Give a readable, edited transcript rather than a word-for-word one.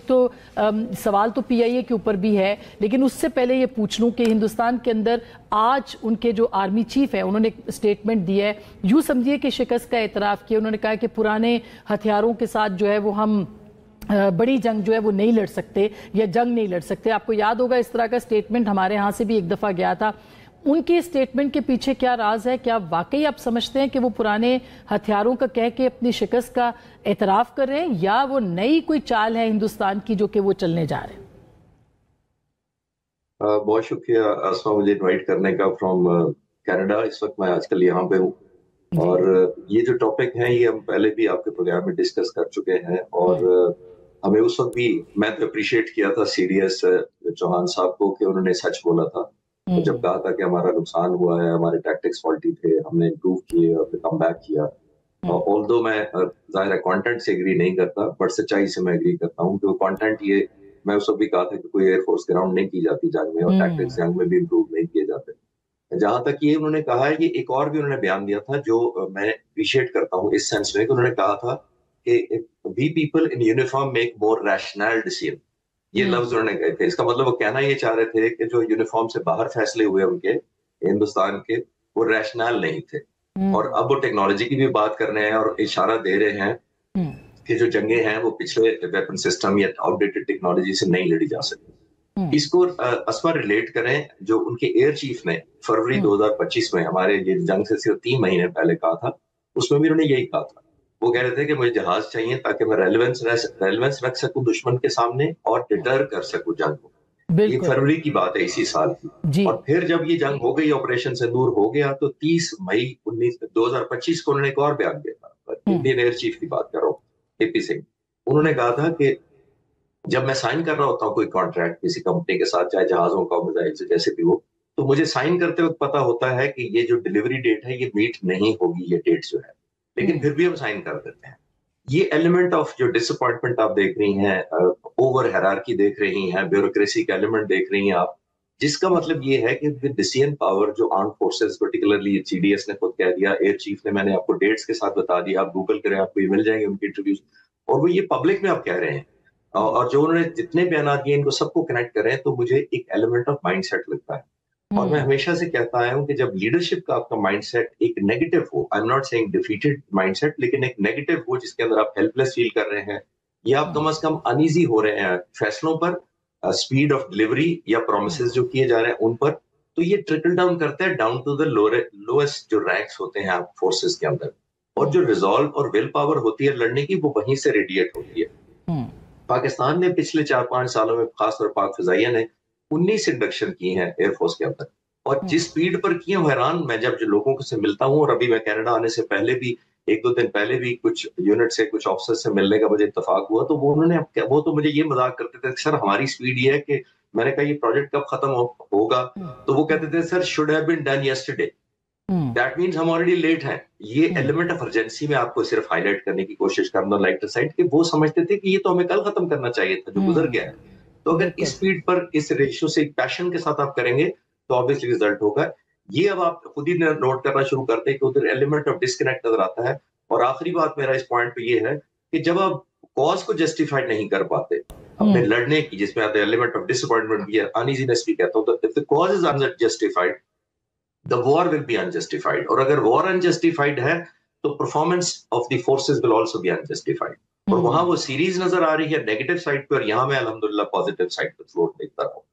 तो सवाल तो पीआईए के ऊपर भी है, लेकिन उससे पहले ये पूछ लूं कि हिंदुस्तान के अंदर आज उनके जो आर्मी चीफ है उन्होंने एक स्टेटमेंट दिया है, यूं समझिए कि शिकस्त का एतराफ़ किया। उन्होंने कहा कि पुराने हथियारों के साथ जो है वो हम बड़ी जंग जो है वो नहीं लड़ सकते या जंग नहीं लड़ सकते। आपको याद होगा इस तरह का स्टेटमेंट हमारे यहाँ से भी एक दफ़ा गया था। उनके स्टेटमेंट के पीछे क्या राज है? क्या वाकई आप समझते हैं कि वो पुराने हथियारों का कह के अपनी शिकस्त का एतराफ़ कर रहे हैं, या वो नई कोई चाल है हिंदुस्तान की जो कि वो चलने जा रहे हैं? बहुत शुक्रिया आसमा, मुझे इनवाइट करने का फ्रॉम कनाडा। इस वक्त मैं आजकल यहाँ पे हूँ और ये जो टॉपिक है ये हम पहले भी आपके प्रोग्राम में डिस्कस कर चुके हैं और हमें उस वक्त भी मैं तो अप्रिशिएट किया था सीडीएस चौहान साहब को कि उन्होंने सच बोला था। तो जब कहा था कि हमारा नुकसान हुआ है, हमारे टैक्टिक्स फॉल्टी थे, हमने इम्प्रूव किए और फिर कम बैक किया। ऑल्दो मैं जाहिर है कंटेंट से एग्री नहीं करता, बट सच्चाई से मैं एग्री करता हूँ कि वो कंटेंट ये मैं उस वक्त भी कहा था कि कोई एयरफोर्स ग्राउंड नहीं की जाती जंग में और टैक्टिक्स जंग में भी इम्प्रूव नहीं किए जाते। जहां तक ये उन्होंने कहा है, ये एक और भी उन्होंने बयान दिया था जो मैं अप्रिशिएट करता हूँ इस सेंस में कि उन्होंने कहा था कि we people in uniform make more rational decision. ये लफ्ज उन्होंने कहे थे। इसका मतलब वो कहना ये चाह रहे थे कि जो यूनिफॉर्म से बाहर फैसले हुए उनके हिंदुस्तान के, वो रैशनल नहीं थे। और अब वो टेक्नोलॉजी की भी बात कर रहे हैं और इशारा दे रहे हैं कि जो जंगे हैं वो पिछले वेपन सिस्टम या आउटडेटेड टेक्नोलॉजी से नहीं लड़ी जा सकती। इसको असमा रिलेट करें जो उनके एयर चीफ ने फरवरी 2025 में हमारे ये जंग से सिर्फ 3 महीने पहले कहा था, उसमें भी उन्होंने यही कहा था। वो कह रहे थे कि मुझे जहाज चाहिए ताकि मैं रेलेवेंस रख सकूं दुश्मन के सामने और डिटर कर सकूं जंग को। ये बिल्कुल फरवरी की बात है इसी साल की। जी। और फिर जब ये जंग हो गई, ऑपरेशन सिंदूर हो गया, तो 30 मई 2025 को उन्होंने एक और बयान दिया था। इंडियन एयर चीफ की बात कर रहा हूँ, एपी सिंह। उन्होंने कहा था कि जब मैं साइन कर रहा होता हूँ कोई कॉन्ट्रैक्ट किसी कंपनी के साथ, चाहे जहाजों का मिसाइल से जैसे भी हो, तो मुझे साइन करते वक्त पता होता है कि ये जो डिलीवरी डेट है ये मीट नहीं होगी, ये डेट जो है, लेकिन फिर भी हम साइन कर देते हैं। ये एलिमेंट ऑफ जो डिसअपॉइंटमेंट आप देख रही हैं, ओवर हायरार्की देख रही हैं, ब्यूरोक्रेसी का एलिमेंट देख रही हैं आप, जिसका मतलब ये है कि डिसीजन पावर जो आर्म फोर्सेस, पर्टिकुलरली सीडीएस ने खुद कह दिया, एयर चीफ ने, मैंने आपको डेट्स के साथ बता दिया, आप गूगल करें आपको ये मिल जाएंगे उनके इंटरव्यूज, और वो ये पब्लिक में आप कह रहे हैं। और जो उन्होंने जितने बयान दिए इनको सबको कनेक्ट करें तो मुझे एक एलिमेंट ऑफ माइंडसेट लगता है। और मैं हमेशा से कहता आया हूं कि जब लीडरशिप का आपका माइंडसेट एक नेगेटिव हो, I am not saying defeated mindset, लेकिन एक नेगेटिव हो जिसके अंदर आप हेल्पलेस फील कर रहे हैं या आप कम से कम अनईजी हो रहे हैं फैसलों पर, स्पीड ऑफ डिलीवरी या प्रोमिसेस जो किए जा रहे हैं उन पर, तो ये ट्रिकल डाउन करता है डाउन टू द लोएस्ट जो रैंक्स होते हैं आप फोर्सेस के अंदर। और जो रिजॉल्व और विल पावर होती है लड़ने की, वो वहीं से रेडिएट होती है। पाकिस्तान ने पिछले 4-5 सालों में, खासतौर पाक फिजाइया ने 19 इंडक्शन की हैं एयरफोर्स के अंदर, और जिस स्पीड पर किए हैरान। मैं जब जो लोगों से मिलता हूँ, और अभी मैं कनाडा आने से पहले भी 1-2 दिन पहले भी कुछ यूनिट से, कुछ ऑफिसर से मिलने का मुझे इत्तेफाक हुआ, तो वो तो मुझे ये मजाक करते थे, सर हमारी स्पीड ये है कि, मैंने कहा ये प्रोजेक्ट कब खत्म होगा, तो वो कहते थे sir should have been done yesterday. That means हम ऑलरेडी लेट हैं। ये एलिमेंट ऑफ अर्जेंसी में आपको सिर्फ हाईलाइट करने की कोशिश करना, लाइटर साइड, कि वो समझते थे कि ये तो हमें कल खत्म करना चाहिए था जो गुजर गया है। तो अगर इस स्पीड पर, इस रेशियो से, पैशन के साथ आप करेंगे तो ऑब्वियसली रिजल्ट होगा। ये अब आप खुद ही नोट करना शुरू करते हैं कि उधर एलिमेंट ऑफ डिस्कनेक्ट नजर आता है। और आखिरी बात मेरा इस पॉइंट पे ये है कि जब आप कॉज को जस्टिफाइड नहीं कर पाते अपने लड़ने की, जिसमें आप एलिमेंट ऑफ डिसअपॉइंटमेंट भी है, अनईजीनेस भी कहता हूं, तो if the cause is unjustified, the war will be unjustified. और अगर war unjustified है तो performance of the forces will also be unjustified. और वहां वो सीरीज नजर आ रही है नेगेटिव साइड पे, और यहाँ मैं अल्हम्दुलिल्लाह पॉजिटिव साइड पे फ्लोट देखता रहा हूँ।